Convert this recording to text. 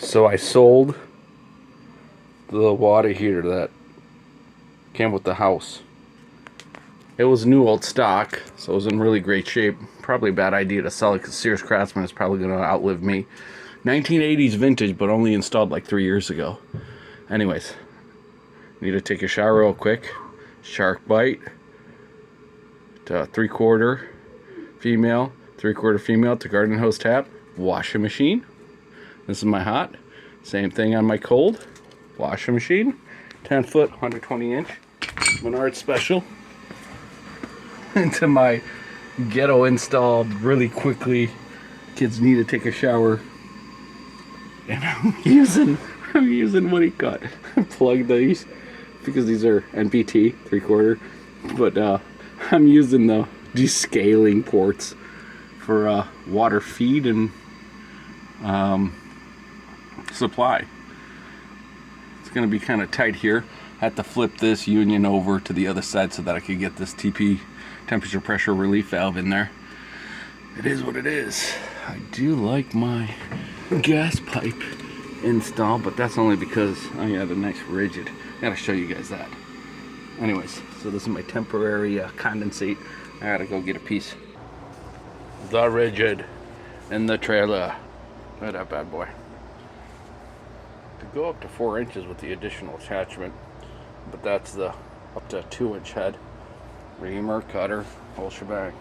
So I sold the water heater that came with the house. It was new old stock, so it was in really great shape. Probably a bad idea to sell it because Sears Craftsman is probably going to outlive me. 1980s vintage, but only installed like 3 years ago. Anyways, need to take a shower real quick. Shark bite. To 3/4 female, 3/4 female to garden hose tap. Washing machine. This is my hot. Same thing on my cold. Washing machine. 10 foot, 120 inch. Menard special. Into my ghetto installed really quickly. Kids need to take a shower. And I'm using what he got. Plug these because these are NPT 3/4. But I'm using the descaling ports for water feed and supply. It's going to be kind of tight here. I had to flip this union over to the other side so that I could get this TP, temperature pressure relief valve, in there. It is what it is. I do like my gas pipe install, but that's only because I had a nice rigid. I gotta show you guys that. Anyways, so this is my temporary condensate. I gotta go get a piece. The rigid in the trailer. Look at that bad boy. To go up to 4 inches with the additional attachment, but that's the up to 2-inch head. Reamer, cutter, whole shebang.